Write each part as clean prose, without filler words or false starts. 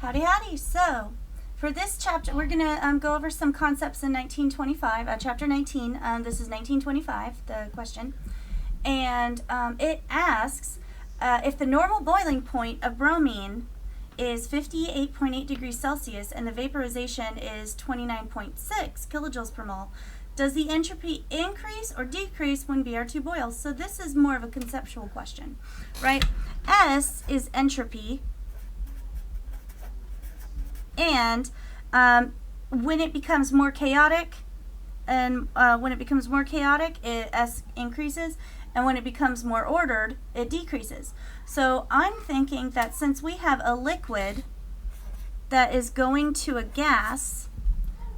Howdy, howdy. So, for this chapter, we're going to go over some concepts in 1925, chapter 19. This is 1925, the question. And it asks if the normal boiling point of bromine is 58.8 degrees Celsius and the vaporization is 29.6 kilojoules per mole, does the entropy increase or decrease when Br2 boils? So this is more of a conceptual question, right? S is entropy. And when it becomes more chaotic, S increases, and when it becomes more ordered, it decreases. So I'm thinking that since we have a liquid that is going to a gas,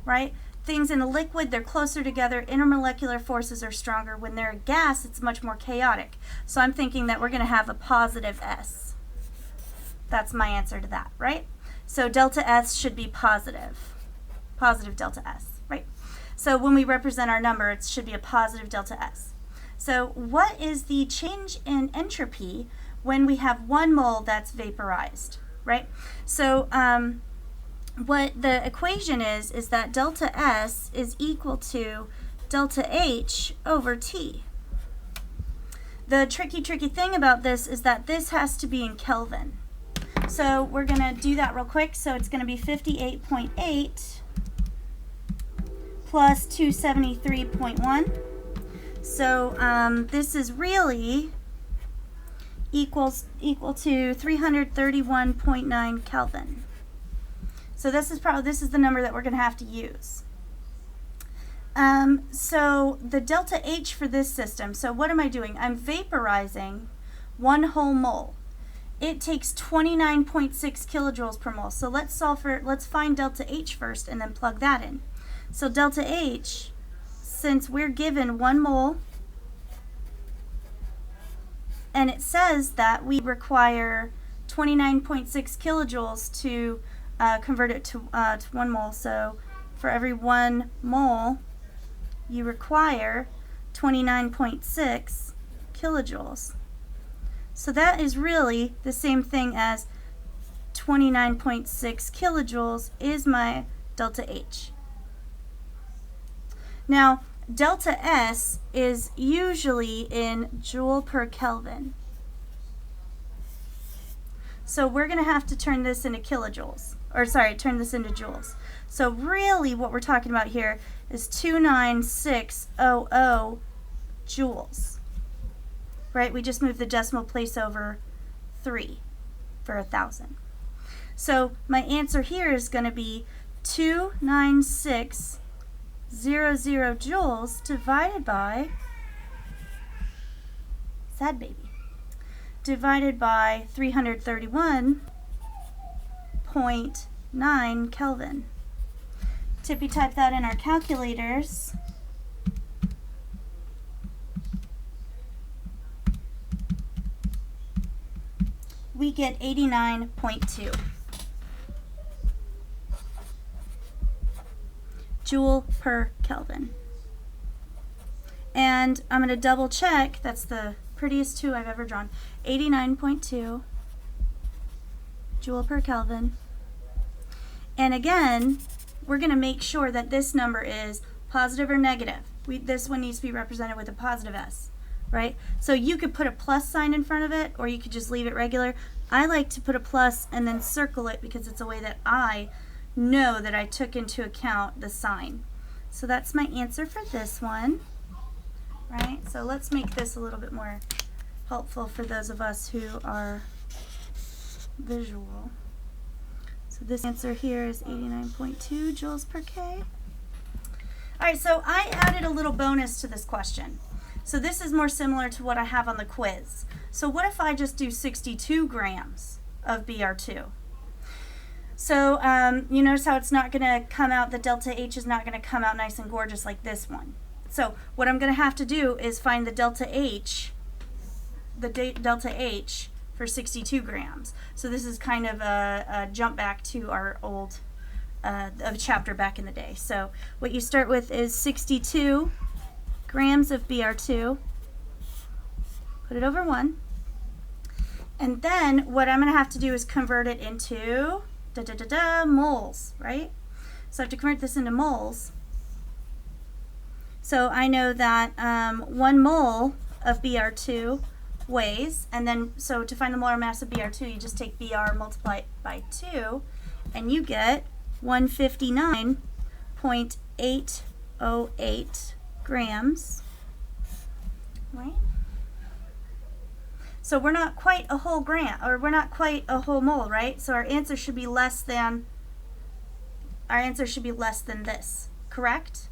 right? Things in a liquid, they're closer together, intermolecular forces are stronger. When they're a gas, it's much more chaotic. So I'm thinking that we're going to have a positive S. That's my answer to that, right? So delta S should be positive delta S, right? So when we represent our number, it should be a positive delta S. So what is the change in entropy when we have 1 mole that's vaporized, right? So what the equation is that delta S is equal to delta H over T. The tricky thing about this is that this has to be in Kelvin. So we're going to do that real quick. So it's going to be 58.8 plus 273.1. So this is really equal to 331.9 Kelvin. So this is the number that we're going to have to use. So the delta H for this system, so what am I doing? I'm vaporizing 1 whole mole. It takes 29.6 kilojoules per mole. So let's find delta H first and then plug that in. So delta H, since we're given 1 mole, and it says that we require 29.6 kilojoules to convert it to 1 mole. So for every 1 mole, you require 29.6 kilojoules. So that is really the same thing as 29.6 kilojoules is my delta H. Now, delta S is usually in joule per Kelvin. So we're going to have to turn this into kilojoules, turn this into joules. So really what we're talking about here is 29600 joules. Right? We just moved the decimal place over 3 for 1,000. So my answer here is going to be 29600 joules divided by, sad baby, divided by 331.9 Kelvin. Tippy type that in our calculators. We get 89.2 joule per Kelvin. And I'm going to double check, that's the prettiest 2 I've ever drawn, 89.2 joule per Kelvin. And again, we're going to make sure that this number is positive or negative. This one needs to be represented with a positive S. Right? So you could put a plus sign in front of it, or you could just leave it regular. I like to put a plus and then circle it because it's a way that I know that I took into account the sign. So that's my answer for this one. Right? So let's make this a little bit more helpful for those of us who are visual. So this answer here is 89.2 joules per K. Alright, so I added a little bonus to this question. So this is more similar to what I have on the quiz. So what if I just do 62 grams of Br2? So you notice how it's not going to come out, the delta H is not going to come out nice and gorgeous like this one. So what I'm going to have to do is find the delta H for 62 grams. So this is kind of a jump back to our old chapter back in the day. So what you start with is 62 grams of Br2, put it over 1, and then what I'm going to have to do is convert it into moles, right? So I have to convert this into moles. So I know that 1 mole of Br2 weighs, and then so to find the molar mass of Br2, you just take Br, multiply it by 2, and you get 159.808 grams, right? So we're not quite a whole gram, or we're not quite a whole mole, right? So our answer should be less than this, correct?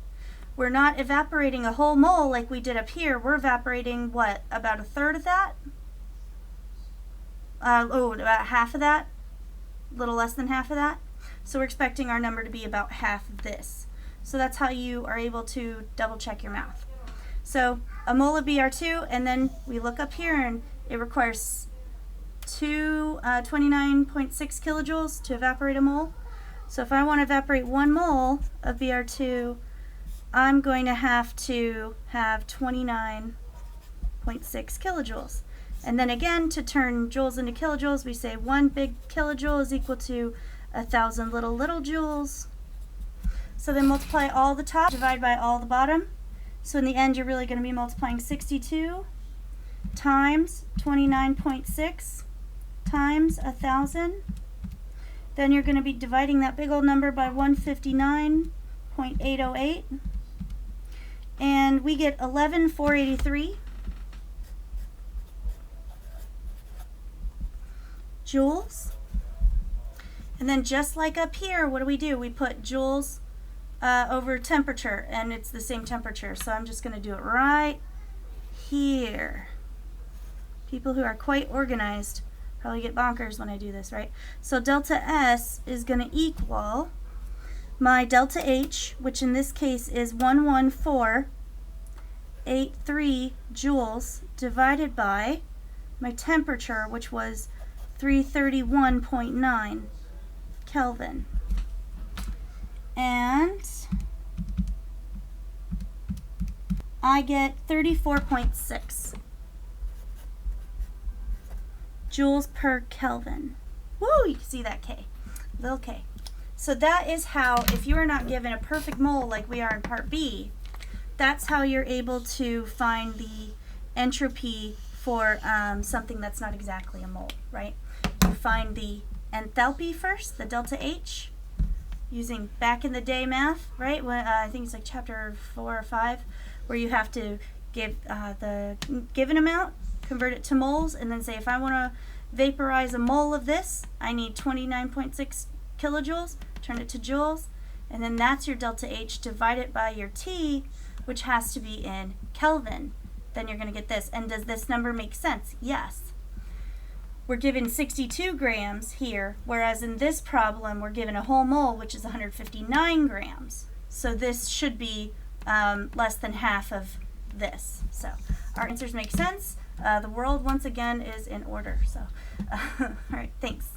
We're not evaporating a whole mole like we did up here. We're evaporating, what, about a third of that? About half of that? A little less than half of that? So we're expecting our number to be about half of this. So that's how you are able to double check your math. So a mole of Br2, and then we look up here and it requires 29.6 kilojoules to evaporate a mole. So if I want to evaporate 1 mole of Br2, I'm going to have 29.6 kilojoules. And then again, to turn joules into kilojoules, we say 1 big kilojoule is equal to 1,000 little joules. So then multiply all the top, divide by all the bottom. So in the end, you're really going to be multiplying 62 times 29.6 times 1,000. Then you're going to be dividing that big old number by 159.808. And we get 11,483 joules. And then just like up here, what do? We put joules over temperature, and it's the same temperature. So I'm just going to do it right here. People who are quite organized probably get bonkers when I do this, right? So delta S is going to equal my delta H, which in this case is 11483 joules, divided by my temperature, which was 331.9 Kelvin. And I get 34.6 joules per Kelvin. Woo, you can see that K, little k. So that is how, if you are not given a perfect mole like we are in part B, that's how you're able to find the entropy for something that's not exactly a mole, right? You find the enthalpy first, the delta H, using back in the day math, right? When, I think it's like chapter 4 or 5, where you have to give the given amount, convert it to moles, and then say if I want to vaporize a mole of this, I need 29.6 kilojoules, turn it to joules, and then that's your delta H, divide it by your T, which has to be in Kelvin. Then you're going to get this. And does this number make sense? Yes. We're given 62 grams here, whereas in this problem we're given a whole mole, which is 159 grams. So this should be less than half of this. So our answers make sense. The world once again is in order. So all right, thanks.